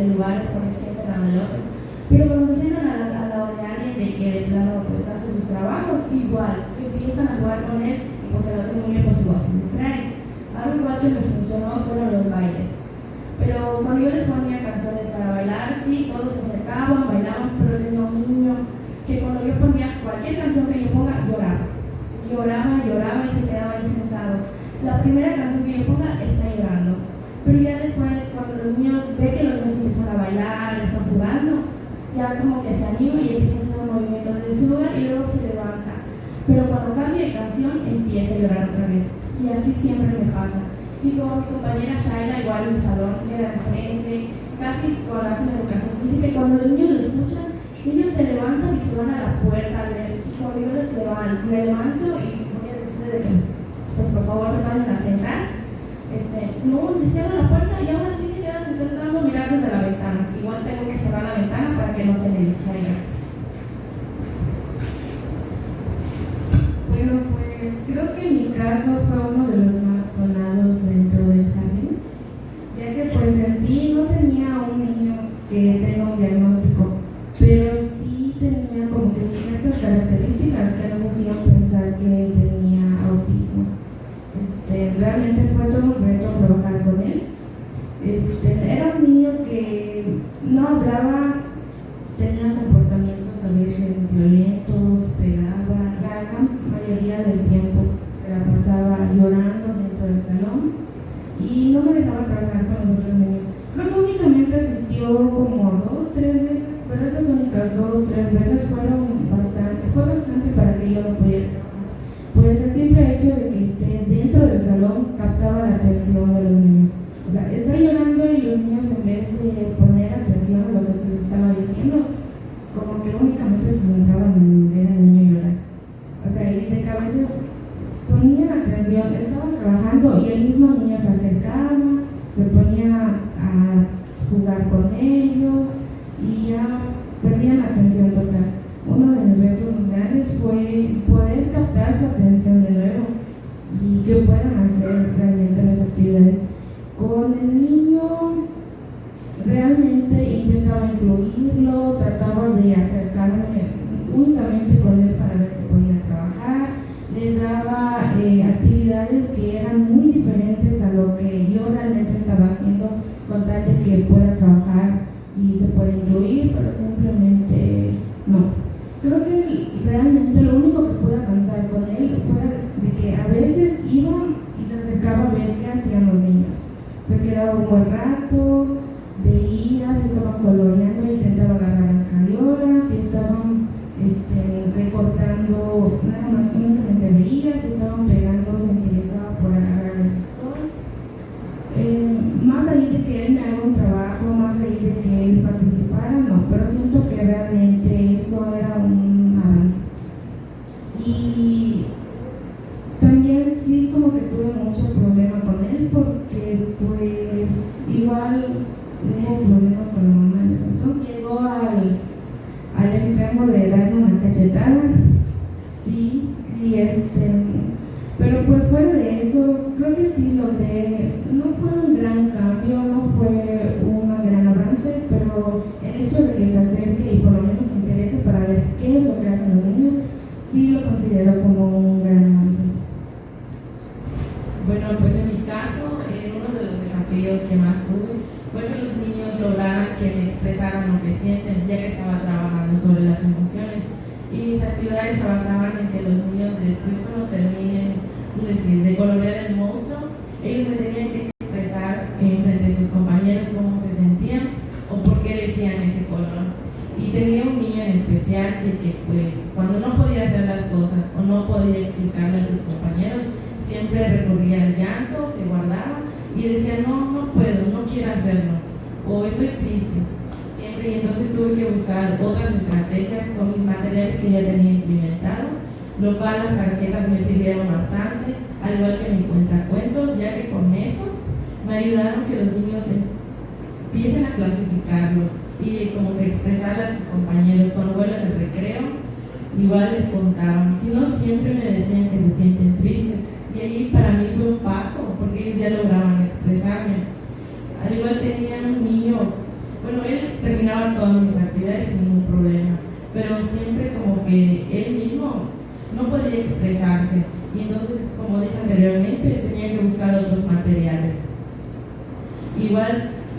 de lugares porque se sienten al del otro. Pero cuando se sientan al lado de alguien de que de plano pues hace sus trabajos, igual, empiezan a jugar con él y pues el otro niño pues igual se distrae. Algo igual que me funcionó fueron los bailes. Pero cuando yo les ponía canciones para bailar, sí, todos se acercaban, bailaban, pero tenía un niño que cuando yo ponía cualquier canción que yo ponga, lloraba. Lloraba y se quedaba ahí sentado. La primera canción que yo ponga está llorando. Pero ya después, cuando los niños ven que los niños empiezan a bailar, están jugando, ya como que se anima y empieza a hacer un movimiento desde su lugar y luego se levanta. Pero cuando cambia de canción, empieza a llorar otra vez. Y así siempre me pasa. Y como mi compañera Shaila, igual en mi salón, queda enfrente, casi con la educación física, y cuando los niños lo escuchan, ellos se levantan y se van a la puerta a ver. Y cuando yo me levanto y voy a decirles de que, pues por favor se pasen a sentar. No, les cierro la puerta y aún así se quedan intentando mirar desde la ventana. Igual tengo que cerrar la ventana para que no se me distraigan. Bueno, pues creo que mi caso fue uno de los más sonados dentro del jardín, ya que pues en sí no tenía un niño que tenga un diagnóstico, pero sí tenía como que ciertas características que nos hacían pensar que tenía autismo. Realmente fue todo un reto trabajar con él. Era un niño que no hablaba, tenía comportamientos a veces violentos, pegaba, la gran mayoría del tiempo se la pasaba llorando dentro del salón y no me dejaba trabajar con los otros niños. Creo que únicamente asistió como 2, 3 veces, pero esas únicas 2, 3 veces fue bastante para que yo no pudiera trabajar. Pues el simple hecho de que esté dentro del salón captaba la atención de los niños. O sea, está llorando y los niños, en vez de poner atención a lo que se les estaba diciendo, como que únicamente se centraban en ver al niño llorar. O sea, y de que a veces ponían atención, estaban trabajando y el mismo niño se acercaba, se ponía a jugar con ellos y ya perdían la atención total. Uno de mis retos más grandes fue poder captar su atención de nuevo y que puedan hacer realmente las actividades. Con el niño realmente intentaba incluirlo, trataba de acercarme únicamente con él para ver si podía trabajar, le daba actividades que eran muy diferentes a lo que yo realmente estaba haciendo con tal de que pueda trabajar y se pueda incluir, pero simplemente no. Creo que realmente lo único que pude avanzar con él fue de que a veces iba y se acercaba a ver qué hacían los niños. Se quedaba un buen rato, veía si estaban coloreando, intentaba agarrar las crayolas, si estaban recortando, nada más únicamente veía, si estaban pegando, se interesaba por agarrar el pistol. Más allá de que él me haga un trabajo, más allá de que él participara, no, pero siento que realmente eso era un avance. Y también sí como que tuve mucho problema con él porque pues igual tuvo problemas con la mamá en ese entonces. Llegó al extremo de darme una cachetada, sí, y pero pues fuera de eso, creo que sí logré, no fue un gran cambio, no fue un gran avance, pero el hecho de que se acerque y por lo menos se interese para ver qué es lo que hacen los niños, sí lo considero como un gran avance. Bueno, pues en mi caso, uno de los desafíos que más tuve fue que los niños lograran que me expresaran lo que sienten, ya que estaba trabajando sobre las emociones. Y mis actividades se basaban en que los niños, después cuando terminen de colorear el monstruo, ellos me tenían que expresar frente a sus compañeros cómo se sentían o por qué elegían ese color. Y tenía un niño en especial de que pues cuando no podía hacer las cosas o no podía explicarle a sus compañeros, siempre recurría al llanto, se guardaba y decía no puedo, no quiero hacerlo o estoy triste. Siempre, y entonces tuve que buscar otras estrategias con mis materiales que ya tenía implementado, lo cual las tarjetas me sirvieron bastante, al igual que mi cuentacuentos, ya que con eso me ayudaron que los niños empiecen a clasificarlo y como que expresarle a sus compañeros cuando vuelven al recreo, igual les contaban, si no siempre me decían que se sienten tristes y ahí para mí fue un paso porque ellos ya lograban expresarme. Al igual tenía un niño, bueno,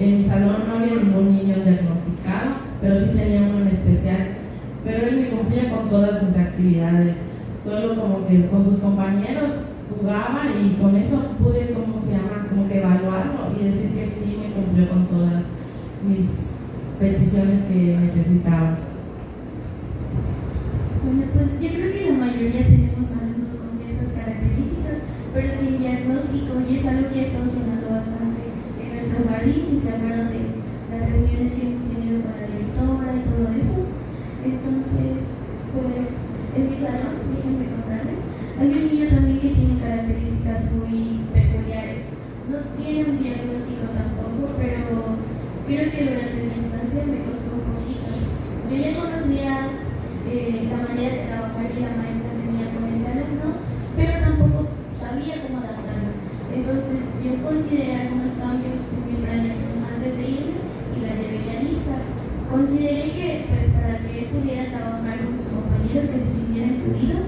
en mi salón no había ningún niño diagnosticado, pero sí tenía uno en especial. Pero él me cumplía con todas mis actividades, solo como que con sus compañeros jugaba y con eso pude, como que evaluarlo y decir que sí me cumplió con todas mis peticiones que necesitaba. Bueno, pues yo creo que la mayoría tenemos alumnos con ciertas características, pero sin diagnóstico, y es algo que ha estado sonando bastante en nuestro jardín, si se acuerdan de las reuniones que hemos tenido con la directora y todo eso. Entonces, pues en mi salón, déjenme contarles, hay un niño también que tiene características muy peculiares. No tiene un diagnóstico tampoco, pero creo que durante mi estancia me costó un poquito. Yo ya conocía la manera de trabajar que la maestra tenía con ese alumno, pero tampoco sabía cómo adaptarlo. Entonces yo consideré algunos cambios en mi planeación antes de irme y la llevé ya lista. Consideré que pues para que él pudiera trabajar con sus compañeros, que se sintiera incluido,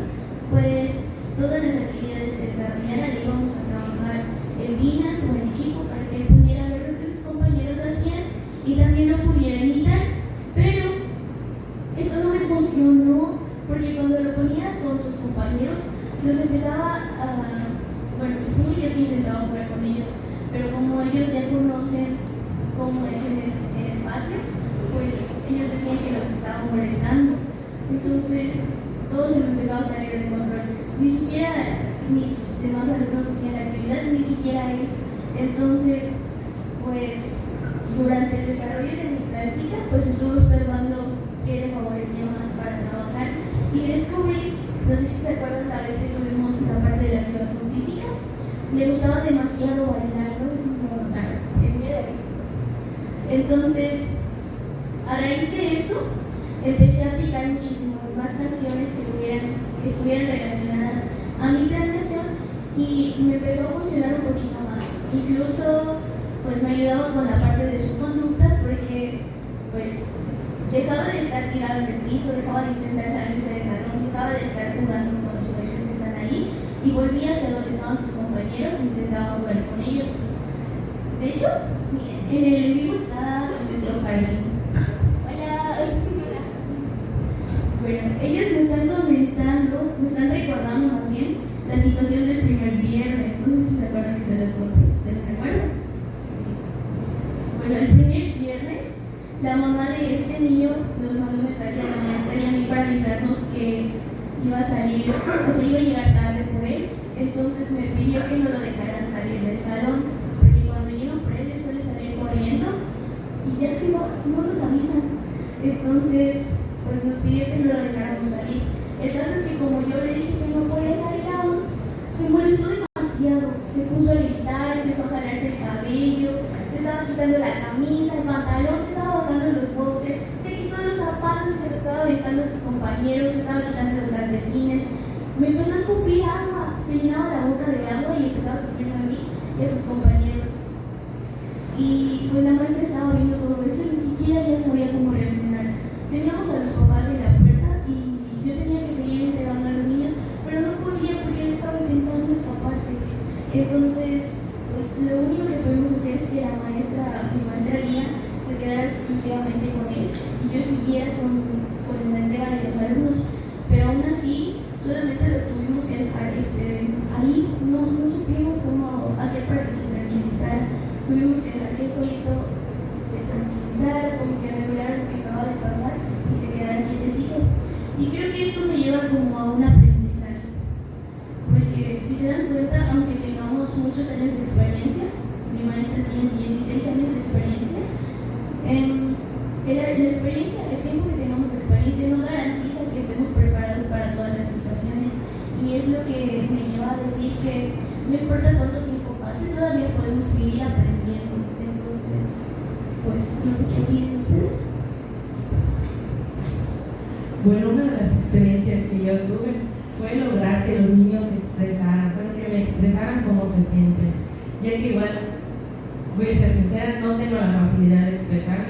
pues todas las actividades que desarrollara le íbamos a trabajar en dinas o en equipo para que él pudiera ver lo que sus compañeros hacían y también lo pudiera imitar. Pero esto no me funcionó porque cuando lo ponía con sus compañeros los empezaba a... Bueno, supongo yo que intentaba jugar con ellos, pero como ellos ya conocen cómo es en el patio, pues ellos decían que los estaba molestando. Entonces todo se me empezaba a salir de control. Ni siquiera mis demás alumnos hacían la actividad, ni siquiera él. Entonces, pues durante el desarrollo de mi práctica, pues estuve observando qué le favorecía más para trabajar y descubrí, no sé si se acuerdan la vez que tuvimos la parte de la activación física, le gustaba demasiado bailar, no sé si me lo notaron, en medio de mis cosas. Entonces, a raíz de esto, empecé a aplicar muchísimo más canciones que estuvieran relacionadas a mi planeación y me empezó a funcionar un poquito más. Incluso, pues me ayudaba con la parte de su conducta porque, pues, dejaba de estar tirado en el piso, dejaba de intentar salirse del salón, dejaba de estar jugando con los juguetes que están ahí y volvía hacia donde estaban sus compañeros e intentaba jugar con ellos. De hecho, miren, en el en vivo está nuestro jardín. Hola. Bueno, ellos me están comentando, me están recordando más bien la situación del primer viernes. No sé si se acuerdan que se les conté. ¿Se les recuerda? Bueno, el primer viernes la mamá de este niño nos mandó un mensaje a la maestra y a mí para avisarnos que iba a salir, o sea, iba a llegar tarde por él. Entonces me pidió que no lo dejaran salir del salón, porque cuando llegan por él suele salir corriendo y ya si no los avisan. Entonces, pues nos pidió que no lo dejáramos salir. El caso es que como yo le dije que no podía salir aún, se molestó demasiado, se puso a gritar, empezó a jalarse el cabello, se estaba quitando la camisa, el pantalón, se estaba bajando los boxers, se quitó los zapatos, se los estaba aventando a sus compañeros, se estaba quitando los calcetines, me empezó a escupir agua, se llenaba la boca de agua y empezaba a escupirme a mí y a sus compañeros. Y pues la maestra estaba viendo todo esto y ni siquiera ya sabía cómo reaccionar. Teníamos a los papás en la puerta y yo tenía que seguir entregando a los niños, pero no podía porque él estaba intentando escaparse. Entonces, pues lo único que pudimos hacer es que mi maestra guía, se quedara exclusivamente con él y yo siguiera con la entrega de los alumnos. Pero aún así, solamente lo tuvimos que dejar ahí, no supimos cómo hacer para que se tranquilizara. Tuvimos que dejar que él solito se tranquilizara, como que regulara lo que acaba de pasar y se quedara quietecito. Y creo que esto me lleva como a un aprendizaje, porque si se dan cuenta, aunque tengamos muchos años de experiencia, mi maestra tiene 16 años de experiencia, la experiencia, el tiempo que tengamos de experiencia no garantiza que estemos preparados para todas las situaciones, y es lo que me lleva a decir que no importa cuánto tiempo pase, todavía podemos seguir aprendiendo. Entonces, pues no sé qué opinan ustedes. Bueno, una de las experiencias que yo tuve fue lograr que los niños se expresaran, que me expresaran cómo se sienten, ya que igual, voy a ser sincera, no tengo la facilidad de expresar,